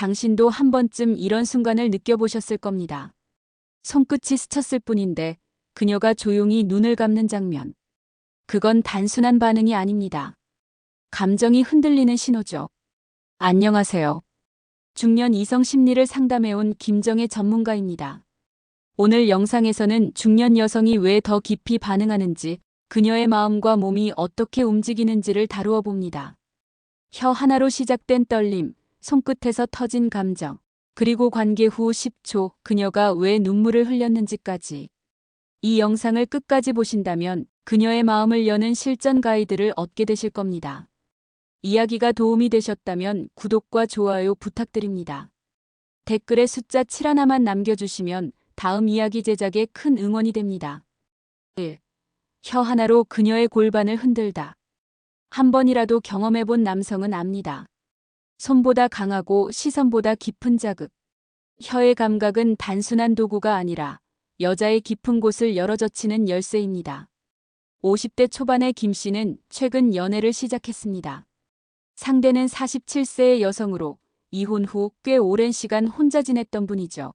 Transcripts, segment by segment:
당신도 한 번쯤 이런 순간을 느껴보셨을 겁니다. 손끝이 스쳤을 뿐인데 그녀가 조용히 눈을 감는 장면. 그건 단순한 반응이 아닙니다. 감정이 흔들리는 신호죠. 안녕하세요. 중년 이성 심리를 상담해온 김정혜 전문가입니다. 오늘 영상에서는 중년 여성이 왜 더 깊이 반응하는지, 그녀의 마음과 몸이 어떻게 움직이는지를 다루어 봅니다. 혀 하나로 시작된 떨림, 손끝에서 터진 감정, 그리고 관계 후 10초 그녀가 왜 눈물을 흘렸는지까지. 이 영상을 끝까지 보신다면 그녀의 마음을 여는 실전 가이드를 얻게 되실 겁니다. 이야기가 도움이 되셨다면 구독과 좋아요 부탁드립니다. 댓글에 숫자 7 하나만 남겨주시면 다음 이야기 제작에 큰 응원이 됩니다. 1. 혀 하나로 그녀의 골반을 흔들다. 한 번이라도 경험해본 남성은 압니다. 손보다 강하고 시선보다 깊은 자극. 혀의 감각은 단순한 도구가 아니라 여자의 깊은 곳을 열어젖히는 열쇠입니다. 50대 초반의 김 씨는 최근 연애를 시작했습니다. 상대는 47세의 여성으로 이혼 후 꽤 오랜 시간 혼자 지냈던 분이죠.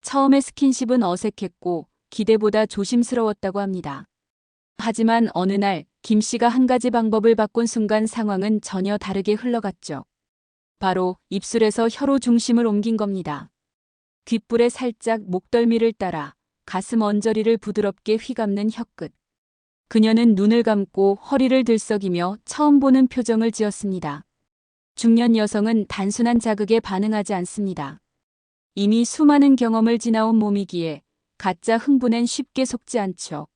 처음에 스킨십은 어색했고 기대보다 조심스러웠다고 합니다. 하지만 어느 날 김 씨가 한 가지 방법을 바꾼 순간 상황은 전혀 다르게 흘러갔죠. 바로 입술에서 혀로 중심을 옮긴 겁니다. 귓불에 살짝 목덜미를 따라 가슴 언저리를 부드럽게 휘감는 혀끝. 그녀는 눈을 감고 허리를 들썩이며 처음 보는 표정을 지었습니다. 중년 여성은 단순한 자극에 반응하지 않습니다. 이미 수많은 경험을 지나온 몸이기에 가짜 흥분엔 쉽게 속지 않죠.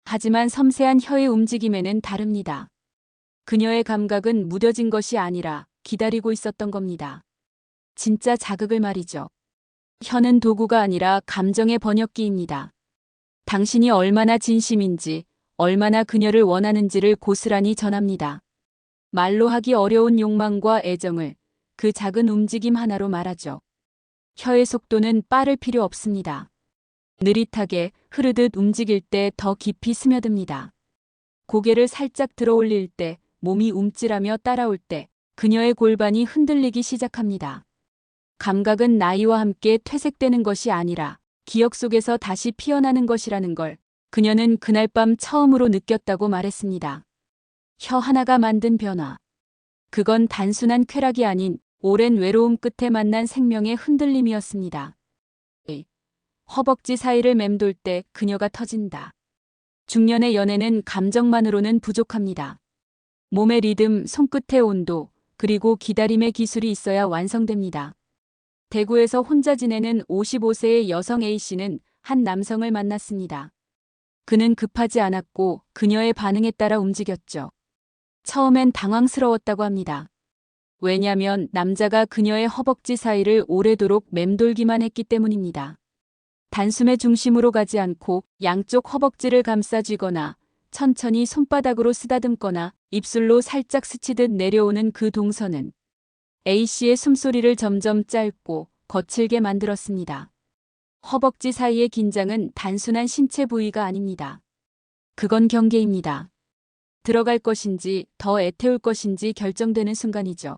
하지만 섬세한 혀의 움직임에는 다릅니다. 그녀의 감각은 무뎌진 것이 아니라 기다리고 있었던 겁니다. 진짜 자극을 말이죠. 혀는 도구가 아니라 감정의 번역기입니다. 당신이 얼마나 진심인지, 얼마나 그녀를 원하는지를 고스란히 전합니다. 말로 하기 어려운 욕망과 애정을 그 작은 움직임 하나로 말하죠. 혀의 속도는 빠를 필요 없습니다. 느릿하게 흐르듯 움직일 때 더 깊이 스며듭니다. 고개를 살짝 들어 올릴 때, 몸이 움찔하며 따라올 때 그녀의 골반이 흔들리기 시작합니다. 감각은 나이와 함께 퇴색되는 것이 아니라 기억 속에서 다시 피어나는 것이라는 걸 그녀는 그날 밤 처음으로 느꼈다고 말했습니다. 혀 하나가 만든 변화. 그건 단순한 쾌락이 아닌 오랜 외로움 끝에 만난 생명의 흔들림이었습니다. 허벅지 사이를 맴돌 때 그녀가 터진다. 중년의 연애는 감정만으로는 부족합니다. 몸의 리듬, 손끝의 온도, 그리고 기다림의 기술이 있어야 완성됩니다. 대구에서 혼자 지내는 55세의 여성 A씨는 한 남성을 만났습니다. 그는 급하지 않았고 그녀의 반응에 따라 움직였죠. 처음엔 당황스러웠다고 합니다. 왜냐면 남자가 그녀의 허벅지 사이를 오래도록 맴돌기만 했기 때문입니다. 단숨에 중심으로 가지 않고 양쪽 허벅지를 감싸쥐거나 천천히 손바닥으로 쓰다듬거나 입술로 살짝 스치듯 내려오는 그 동선은 A씨의 숨소리를 점점 짧고 거칠게 만들었습니다. 허벅지 사이의 긴장은 단순한 신체 부위가 아닙니다. 그건 경계입니다. 들어갈 것인지 더 애태울 것인지 결정되는 순간이죠.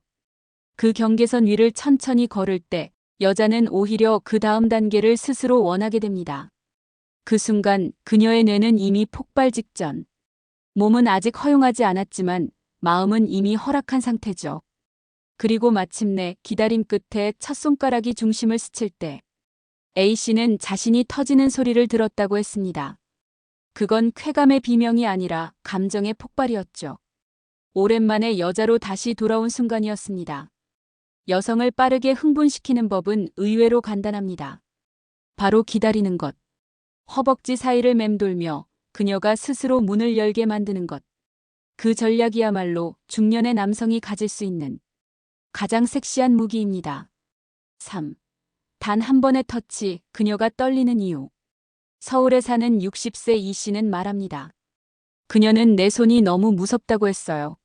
그 경계선 위를 천천히 걸을 때 여자는 오히려 그 다음 단계를 스스로 원하게 됩니다. 그 순간 그녀의 뇌는 이미 폭발 직전. 몸은 아직 허용하지 않았지만 마음은 이미 허락한 상태죠. 그리고 마침내 기다림 끝에 첫 손가락이 중심을 스칠 때 A씨는 자신이 터지는 소리를 들었다고 했습니다. 그건 쾌감의 비명이 아니라 감정의 폭발이었죠. 오랜만에 여자로 다시 돌아온 순간이었습니다. 여성을 빠르게 흥분시키는 법은 의외로 간단합니다. 바로 기다리는 것. 허벅지 사이를 맴돌며 그녀가 스스로 문을 열게 만드는 것. 그 전략이야말로 중년의 남성이 가질 수 있는 가장 섹시한 무기입니다. 3. 단 한 번의 터치, 그녀가 떨리는 이유. 서울에 사는 60세 이 씨는 말합니다. 그녀는 내 손이 너무 무섭다고 했어요.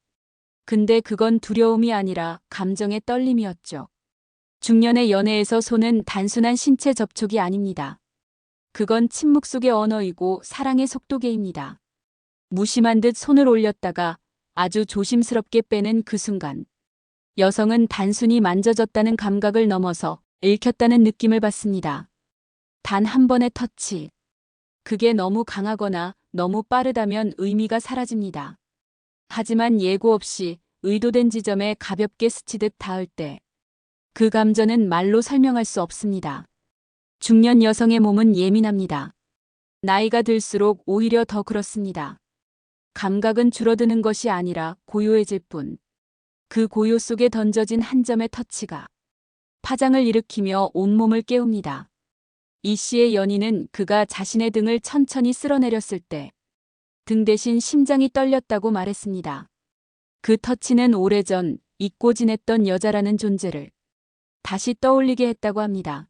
근데 그건 두려움이 아니라 감정의 떨림이었죠. 중년의 연애에서 손은 단순한 신체 접촉이 아닙니다. 그건 침묵 속의 언어이고 사랑의 속도계입니다. 무심한 듯 손을 올렸다가 아주 조심스럽게 빼는 그 순간. 여성은 단순히 만져졌다는 감각을 넘어서 읽혔다는 느낌을 받습니다. 단 한 번의 터치. 그게 너무 강하거나 너무 빠르다면 의미가 사라집니다. 하지만 예고 없이 의도된 지점에 가볍게 스치듯 닿을 때 그 감정은 말로 설명할 수 없습니다. 중년 여성의 몸은 예민합니다. 나이가 들수록 오히려 더 그렇습니다. 감각은 줄어드는 것이 아니라 고요해질 뿐. 그 고요 속에 던져진 한 점의 터치가 파장을 일으키며 온몸을 깨웁니다. 이 씨의 연인은 그가 자신의 등을 천천히 쓸어내렸을 때 등 대신 심장이 떨렸다고 말했습니다. 그 터치는 오래전 잊고 지냈던 여자라는 존재를 다시 떠올리게 했다고 합니다.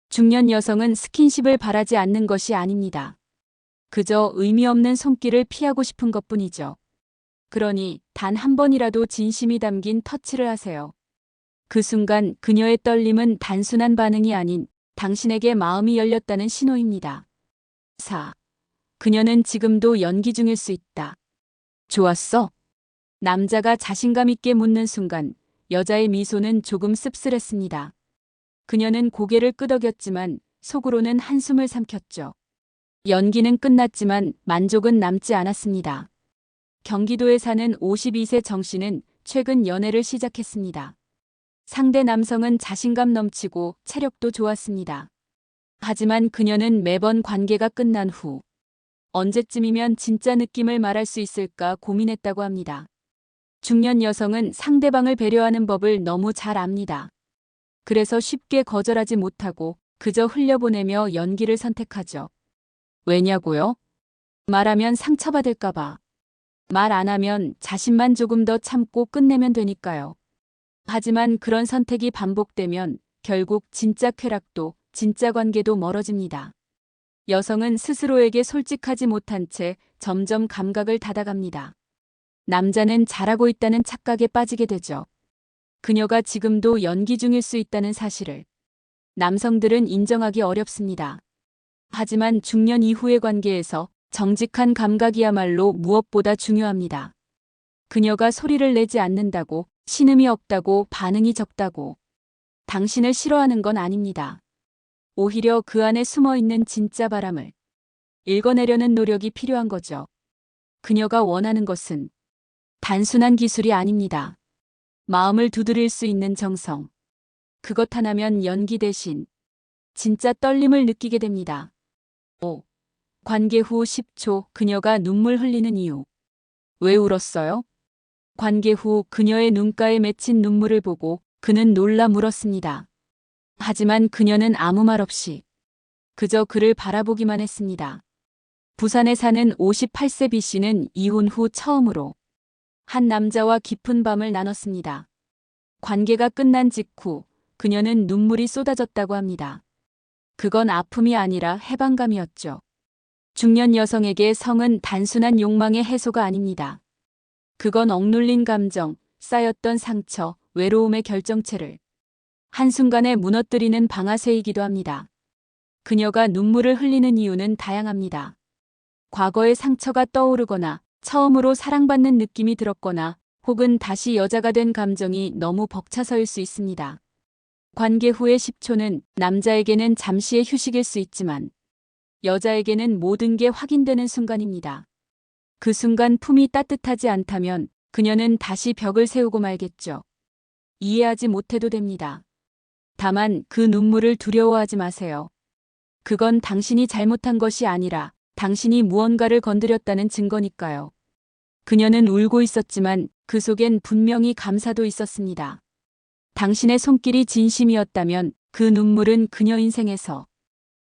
중년 여성은 스킨십을 바라지 않는 것이 아닙니다. 그저 의미 없는 손길을 피하고 싶은 것뿐이죠. 그러니 단 한 번이라도 진심이 담긴 터치를 하세요. 그 순간 그녀의 떨림은 단순한 반응이 아닌 당신에게 마음이 열렸다는 신호입니다. 4. 그녀는 지금도 연기 중일 수 있다. 좋았어? 남자가 자신감 있게 묻는 순간 여자의 미소는 조금 씁쓸했습니다. 그녀는 고개를 끄덕였지만 속으로는 한숨을 삼켰죠. 연기는 끝났지만 만족은 남지 않았습니다. 경기도에 사는 52세 정 씨는 최근 연애를 시작했습니다. 상대 남성은 자신감 넘치고 체력도 좋았습니다. 하지만 그녀는 매번 관계가 끝난 후 언제쯤이면 진짜 느낌을 말할 수 있을까 고민했다고 합니다. 중년 여성은 상대방을 배려하는 법을 너무 잘 압니다. 그래서 쉽게 거절하지 못하고 그저 흘려보내며 연기를 선택하죠. 왜냐고요? 말하면 상처받을까봐. 말 안 하면 자신만 조금 더 참고 끝내면 되니까요. 하지만 그런 선택이 반복되면 결국 진짜 쾌락도 진짜 관계도 멀어집니다. 여성은 스스로에게 솔직하지 못한 채 점점 감각을 닫아갑니다. 남자는 잘하고 있다는 착각에 빠지게 되죠. 그녀가 지금도 연기 중일 수 있다는 사실을 남성들은 인정하기 어렵습니다. 하지만 중년 이후의 관계에서 정직한 감각이야말로 무엇보다 중요합니다. 그녀가 소리를 내지 않는다고, 신음이 없다고, 반응이 적다고 당신을 싫어하는 건 아닙니다. 오히려 그 안에 숨어있는 진짜 바람을 읽어내려는 노력이 필요한 거죠. 그녀가 원하는 것은 단순한 기술이 아닙니다. 마음을 두드릴 수 있는 정성. 그것 하나면 연기 대신 진짜 떨림을 느끼게 됩니다. 5. 관계 후 10초 그녀가 눈물 흘리는 이유. 왜 울었어요? 관계 후 그녀의 눈가에 맺힌 눈물을 보고 그는 놀라 물었습니다. 하지만 그녀는 아무 말 없이 그저 그를 바라보기만 했습니다. 부산에 사는 58세 B 씨는 이혼 후 처음으로 한 남자와 깊은 밤을 나눴습니다. 관계가 끝난 직후 그녀는 눈물이 쏟아졌다고 합니다. 그건 아픔이 아니라 해방감이었죠. 중년 여성에게 성은 단순한 욕망의 해소가 아닙니다. 그건 억눌린 감정, 쌓였던 상처, 외로움의 결정체를 한순간에 무너뜨리는 방아쇠이기도 합니다. 그녀가 눈물을 흘리는 이유는 다양합니다. 과거의 상처가 떠오르거나 처음으로 사랑받는 느낌이 들었거나 혹은 다시 여자가 된 감정이 너무 벅차서일 수 있습니다. 관계 후의 10초는 남자에게는 잠시의 휴식일 수 있지만 여자에게는 모든 게 확인되는 순간입니다. 그 순간 품이 따뜻하지 않다면 그녀는 다시 벽을 세우고 말겠죠. 이해하지 못해도 됩니다. 다만 그 눈물을 두려워하지 마세요. 그건 당신이 잘못한 것이 아니라 당신이 무언가를 건드렸다는 증거니까요. 그녀는 울고 있었지만 그 속엔 분명히 감사도 있었습니다. 당신의 손길이 진심이었다면 그 눈물은 그녀 인생에서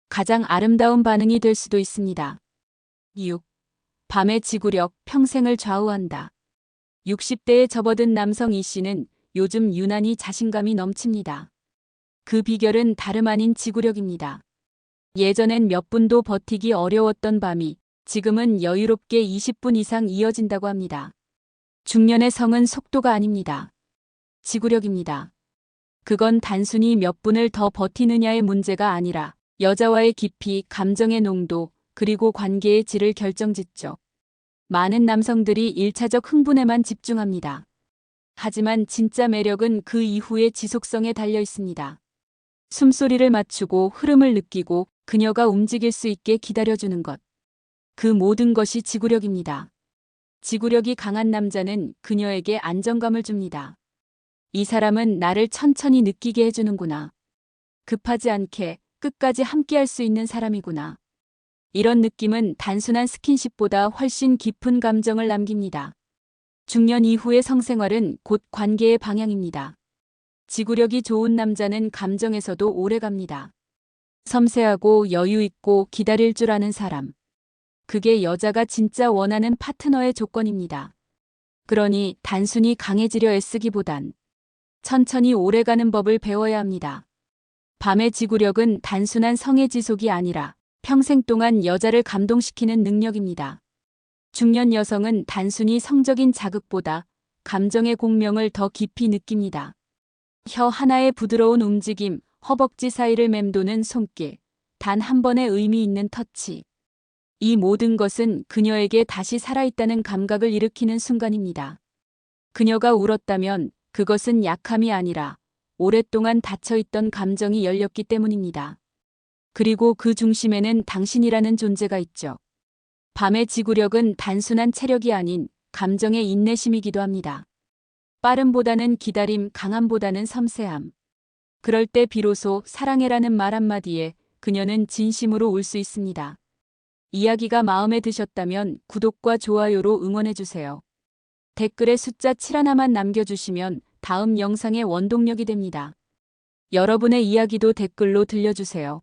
가장 아름다운 반응이 될 수도 있습니다. 6. 밤의 지구력, 평생을 좌우한다. 60대에 접어든 남성 이 씨는 요즘 유난히 자신감이 넘칩니다. 그 비결은 다름 아닌 지구력입니다. 예전엔 몇 분도 버티기 어려웠던 밤이 지금은 여유롭게 20분 이상 이어진다고 합니다. 중년의 성은 속도가 아닙니다. 지구력입니다. 그건 단순히 몇 분을 더 버티느냐의 문제가 아니라 여자와의 깊이, 감정의 농도, 그리고 관계의 질을 결정짓죠. 많은 남성들이 1차적 흥분에만 집중합니다. 하지만 진짜 매력은 그 이후의 지속성에 달려 있습니다. 숨소리를 맞추고 흐름을 느끼고 그녀가 움직일 수 있게 기다려주는 것. 그 모든 것이 지구력입니다. 지구력이 강한 남자는 그녀에게 안정감을 줍니다. 이 사람은 나를 천천히 느끼게 해주는구나. 급하지 않게 끝까지 함께할 수 있는 사람이구나. 이런 느낌은 단순한 스킨십보다 훨씬 깊은 감정을 남깁니다. 중년 이후의 성생활은 곧 관계의 방향입니다. 지구력이 좋은 남자는 감정에서도 오래 갑니다. 섬세하고 여유 있고 기다릴 줄 아는 사람. 그게 여자가 진짜 원하는 파트너의 조건입니다. 그러니 단순히 강해지려 애쓰기보단 천천히 오래가는 법을 배워야 합니다. 밤의 지구력은 단순한 성의 지속이 아니라 평생 동안 여자를 감동시키는 능력입니다. 중년 여성은 단순히 성적인 자극보다 감정의 공명을 더 깊이 느낍니다. 혀 하나의 부드러운 움직임, 허벅지 사이를 맴도는 손길, 단 한 번의 의미 있는 터치. 이 모든 것은 그녀에게 다시 살아있다는 감각을 일으키는 순간입니다. 그녀가 울었다면 그것은 약함이 아니라 오랫동안 닫혀있던 감정이 열렸기 때문입니다. 그리고 그 중심에는 당신이라는 존재가 있죠. 밤의 지구력은 단순한 체력이 아닌 감정의 인내심이기도 합니다. 빠름보다는 기다림, 강함보다는 섬세함. 그럴 때 비로소 사랑해라는 말 한마디에 그녀는 진심으로 울 수 있습니다. 이야기가 마음에 드셨다면 구독과 좋아요로 응원해주세요. 댓글에 숫자 7 하나만 남겨주시면 다음 영상의 원동력이 됩니다. 여러분의 이야기도 댓글로 들려주세요.